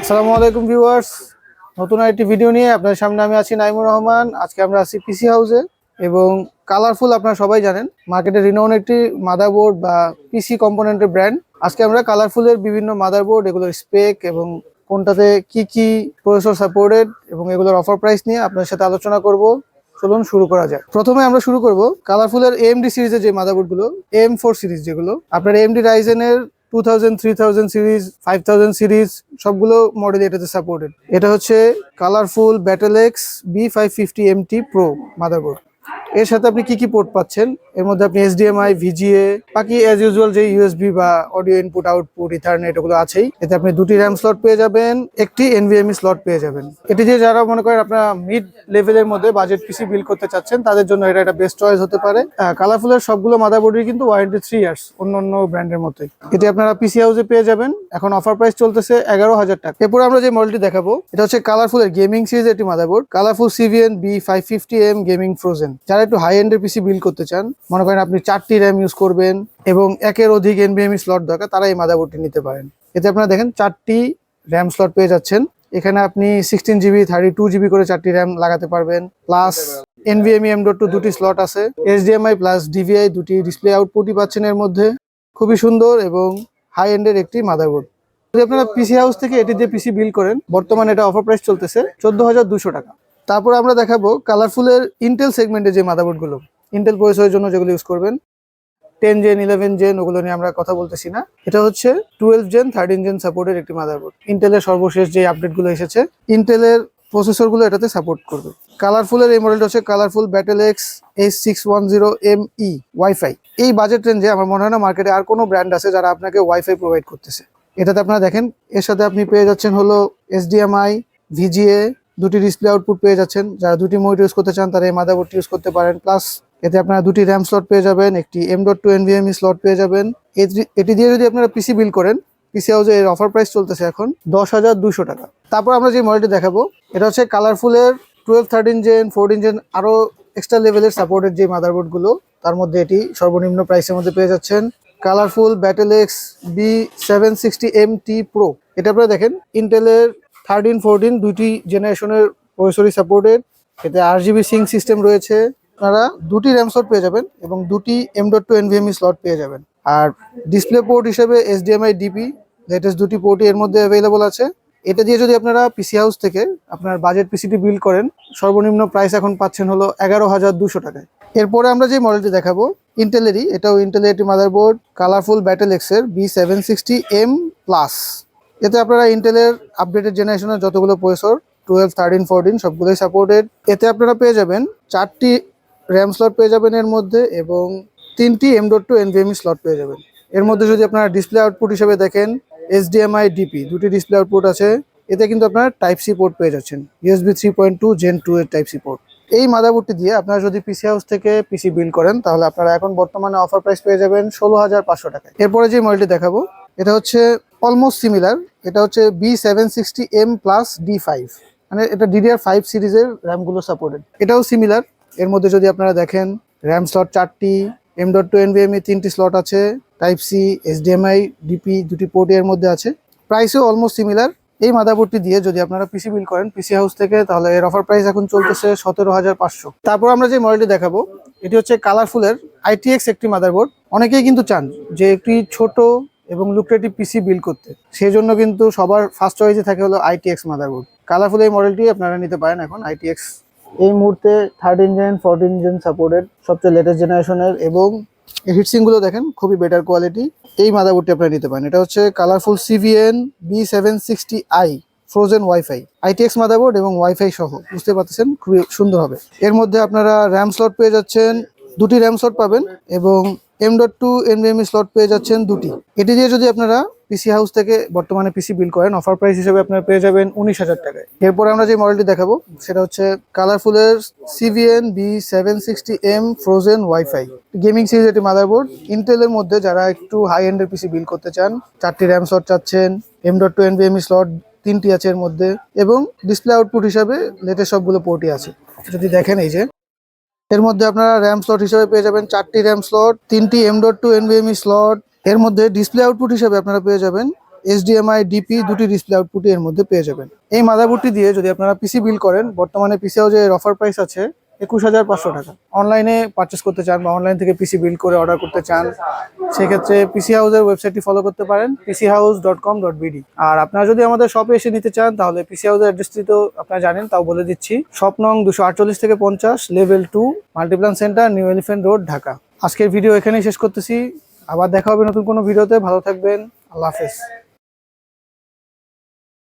আসসালামু আলাইকুম ভিউয়ার্স, নতুন একটি ভিডিও নিয়ে আপনাদের সামনে আমি আছি নাইমুর রহমান। আজকে আমরা আছি পিসি হাউসে এবং কালারফুল আপনারা সবাই জানেন মার্কেটে রিনাউন একটি মাদারবোর্ড বা পিসি কম্পোনেন্টের ব্র্যান্ড। আজকে আমরা কালারফুলের বিভিন্ন মাদারবোর্ড, এগুলোর স্পেক এবং কোনটাতে কি কি প্রসেসর সাপোর্টেড এবং এগুলোর অফার প্রাইস নিয়ে আপনাদের সাথে আলোচনা করব। চলুন শুরু করা যায়। প্রথমে আমরা শুরু করব কালারফুলের AMD সিরিজের যে মাদারবোর্ডগুলো, M4 সিরিজ, যেগুলো আপনার AMD রাইজেনের 2000, 3000 সিরিজ, 5000 সিরিজ সবগুলো মডেল এটাতে সাপোর্টেড। এটা হচ্ছে কালারফুল ব্যাটেলএক্স B550MT প্রো মাদারবোর্ড। এর সাথে আপনি কি কি পোর্ট পাচ্ছেন, এর মধ্যে আপনি HDMI, VGA, বাকি অ্যাজ ইউজুয়াল যে USB বা অডিও ইনপুট আউটপুট, ইথারনেট, ওগুলো আছেই। এতে আপনি দুটি র্যাম স্লট পেয়ে যাবেন, একটি NVMe স্লট পেয়ে যাবেন। এটি দিয়ে যারা মনে করেন আপনারা মিড লেভেলের মধ্যে বাজেট পিসি বিল্ড করতে চাচ্ছেন, তাদের জন্য এটা একটা বেস্ট চয়েস হতে পারে। কালারফুলের সবগুলো মাদারবোর্ডের কিন্তু ওয়ারেন্টি 3 ইয়ার্স, অন্য ব্র্যান্ডের মতোই। এটি আপনারা পিসি হাউসে পেয়ে যাবেন। এখন অফার প্রাইস চলতেছে 11,000 টাকা। এরপর আমরা যে মডেলটি দেখাবো, এটা হচ্ছে কালারফুলের গেমিং সিরিজের একটি motherboard, colourful CVN B550M gaming frozen. যারা একটু হাই এন্ডের পিসি বিল্ড করতে চান, মনে করেন আপনি 4টি র্যাম ইউজ করবেন এবং একের অধিক NVMe স্লট দরকার, তারা এই মাদারবোর্ডটি নিতে পারেন। এতে আপনারা দেখেন 4টি র্যাম স্লট পেয়ে যাচ্ছেন। এখানে আপনি 16GB, 32GB করে 4টি র্যাম লাগাতে পারবেন। প্লাস NVMe M.2 দুটি স্লট আছে, HDMI প্লাস DVI দুটি ডিসপ্লে আউটপুটই পাচ্ছেন এর মধ্যে। খুবই সুন্দর এবং হাই এন্ডের একটি মাদারবোর্ড। যদি আপনারা পিসি হাউস থেকে এটি দিয়ে পিসি বিল্ড করেন, বর্তমানে এটা অফার প্রাইস চলতেছে 14,200 টাকা। তারপর আমরা দেখাবো কালারফুলের ইন্টেল সেগমেন্টের যে মাদারবোর্ডগুলো, ইন্টেল প্রসেসরের জন্য যেগুলো ইউজ করবেন, 10 জেন, 11 জেন, ওগুলো নিয়ে আমরা কথা বলতেছি না। এটা হচ্ছে 12 জেন, 13 জেন সাপোর্টের একটি মাদারবোর্ড। ইন্টেলের সর্বশেষ যে আপডেটগুলো এসেছে, ইন্টেলের প্রসেসরগুলো এটাতে সাপোর্ট করবে। কালারফুলের এই মডেলটা হচ্ছে কালারফুল ব্যাটেলএক্স H610ME ওয়াইফাই। এই বাজেট রেঞ্জে আমার মনে হয় না মার্কেটে আর কোনো ব্র্যান্ড আছে যারা আপনাকে ওয়াইফাই প্রোভাইড করতেছে। এটাতে আপনারা দেখেন, এর সাথে আপনি পেয়ে যাচ্ছেন হলো HDMI, VGA, দুটি ডিসপ্লে আউটপুট পেয়ে যাচ্ছেন। যারা দুটি মোড ইউজ করতে চান, তারা এই মাদারবোর্ডটি ইউজ করতে পারেন। প্লাস এতে আপনারা দুটি র্যাম স্লট পেয়ে যাবেন, একটি M.2 NVMe স্লট পেয়ে যাবেন। এটি দিয়ে যদি আপনারা পিসি বিল্ড করেন, পিসি হাউসে এর অফার প্রাইস চলতেছে এখন 10,200 টাকা। তারপর আমরা যে মডেলটি দেখাবো, এটা হচ্ছে কালারফুলের 12, 13 জেন, 14 জেন আরো এক্সট্রা লেভেলের সাপোর্টেড যে মাদারবোর্ডগুলো, তার মধ্যে এটি সর্বনিম্ন প্রাইসের মধ্যে পেয়ে যাচ্ছেন। Colorful BattleAx B760MT Pro. এটা আপনারা দেখেন ইন্টেলের 13, 14 দুইটি জেনারেশনের প্রসেসরই সাপোর্টেড। এতে RGB সিঙ্ক সিস্টেম রয়েছে। আপনারা দুটি র্যাম স্লট পেয়ে যাবেন এবং দুটি M.2 NVMe স্লট পেয়ে যাবেন। আর ডিসপ্লে পোর্ট হিসেবে HDMI DP লেটেস্ট দুটি পোর্টই এর মধ্যে অ্যাভেলেবল আছে। এটা দিয়ে যদি আপনারা পিসি হাউস থেকে আপনার বাজেট পিসিটি বিল্ড করেন, সর্বনিম্ন প্রাইস এখন পাচ্ছেন হলো 11,200 টাকায়। এরপরে আমরা যে মডেলটি দেখাবো, ইন্টেলেরই, এটাও ইন্টেলের একটি মাদারবোর্ড, কালারফুল ব্যাটেলএক্সের B760M প্লাস। এতে আপনারা ইন্টেলের আপডেটেড জেনারেশনের যতগুলো প্রসেসর 12, 13, 14 সবগুলোই সাপোর্টেড। এতে আপনারা পেয়ে যাবেন 4টি র্যাম স্লট পেয়ে যাবেন এর মধ্যে এবং 3টি M.2 NVMe স্লট পেয়ে যাবেন। এর মধ্যে যদি আপনারা ডিসপ্লে আউটপুট হিসেবে দেখেন, HDMI DP দুটি ডিসপ্লে আউটপুট আছে। এতে কিন্তু আপনারা Type-C পোর্ট পেয়ে যাচ্ছেন, USB 3.2 Gen 2 এর Type-C পোর্ট। এই মাদারবোর্ডটি দিয়ে আপনারা যদি পিসি হাউস থেকে পিসি বিল্ড করেন, তাহলে আপনারা এখন বর্তমানে অফার প্রাইস পেয়ে যাবেন 16,500 টাকায়। এরপরে যে মডেলটি দেখাবো, এটা হচ্ছে অলমোস্ট সিমিলার। এটা হচ্ছে B760M প্লাস D5, মানে এটা DDR5 সিরিজের র্যামগুলো সাপোর্টেড। এটাও সিমিলার। এর মধ্যে যদি আপনারা দেখেন, র্যাম স্লট 4টি, M.2 NVMe 3টি স্লট আছে, Type-C, HDMI DP দুটি পোর্ট এর মধ্যে আছে। প্রাইসও অলমোস্ট সিমিলার। এই মাদারবোর্ডটি দিয়ে যদি আপনারা পিসি বিল্ড করেন পিসি হাউস থেকে, তাহলে এর অফার প্রাইস এখন চলতেছে 17,500। তারপর আমরা যে মডেলটি দেখাবো, এটি হচ্ছে কালারফুলের ITX একটি মাদারবোর্ড। অনেকেই কিন্তু চান যে একটি ছোট এবং লুক্রেটিভ পিসি বিল্ড করতে, সেই জন্য কিন্তু সবার ফার্স্ট চয়েসে থাকে হলো ITX মাদারবোর্ড। কালারফুল এই মডেলটি আপনারা নিতে পারেন এখন। ITX এই মুহূর্তে 13 জেন, 14 জেন সাপোর্টেড, সবচেয়ে লেটেস্ট জেনারেশনের, এবং হিটসিংগুলো দেখেন খুবই বেটার কোয়ালিটি। এই মাদারবোর্ডটি আপনারা নিতে পারেন। এটা হচ্ছে colourful CVN B760i frozen wifi, ITX motherboard এবং ওয়াইফাই সহ, বুঝতে পারতেছেন খুবই সুন্দর হবে। এর মধ্যে আপনারা র্যাম স্লট পেয়ে যাচ্ছেন, দুটি র্যাম স্লট পাবেন এবং M.2 NVMe স্লট পেয়ে যাচ্ছেন দুটি। এটি দিয়ে যদি আপনারা পিসি হাউস থেকে বর্তমানে পিসি বিল্ড করেন, অফার প্রাইস হিসেবে আপনারা পেয়ে যাবেন 19,000 টাকায়। এরপরে আমরা যে মডেলটি দেখাবো, সেটা হচ্ছে কালারফুলের CVN B760M frozen wifi gaming series একটি মাদারবোর্ড। ইন্টেলের মধ্যে যারা একটু হাই এন্ডের পিসি বিল্ড করতে চান, 4টি র্যাম স্লট চাচ্ছেন, M.2 NVMe স্লট 3টি আছে এর মধ্যে, এবং ডিসপ্লে আউটপুট হিসাবে লেটেস্ট সবগুলো পোর্টই আছে। যদি দেখেন, এই যে এর মধ্যে আপনারা র্যাম স্লট হিসেবে পেয়ে যাবেন 4টি র্যাম স্লট, 3টি M.2 NVMe স্লট। এর মধ্যে ডিসপ্লে আউটপুট হিসেবে আপনারা পেয়ে যাবেন HDMI DP দুটি ডিসপ্লে আউটপুটই এর মধ্যে পেয়ে যাবেন। এই মাদারবোর্ডটি দিয়ে যদি আপনারা পিসি বিল্ড করেন, বর্তমানে পিসি হাউজের অফার প্রাইস আছে 21,500 টাকা। অনলাইনে পারচেস করতে চান বা অনলাইন থেকে পিসি বিল্ড করে অর্ডার করতে চান, সেক্ষেত্রে পিসি হাউসের ওয়েবসাইটটি ফলো করতে পারেন, pchouse.com.bd। আর আপনারা যদি আমাদের শপে এসে নিতে চান তাহলে পিসি হাউসের অ্যাড্রেসটি তো আপনারা জানেন, তাও বলে দিচ্ছি। শপ নং 248 থেকে 50, level 2, Multiplan centre, new elephant road, Dhaka. আজকের ভিডিও এখানেই শেষ করতেছি। আবার দেখা হবে নতুন কোনো ভিডিওতে। ভালো থাকবেন। আল্লাহ হাফেজ।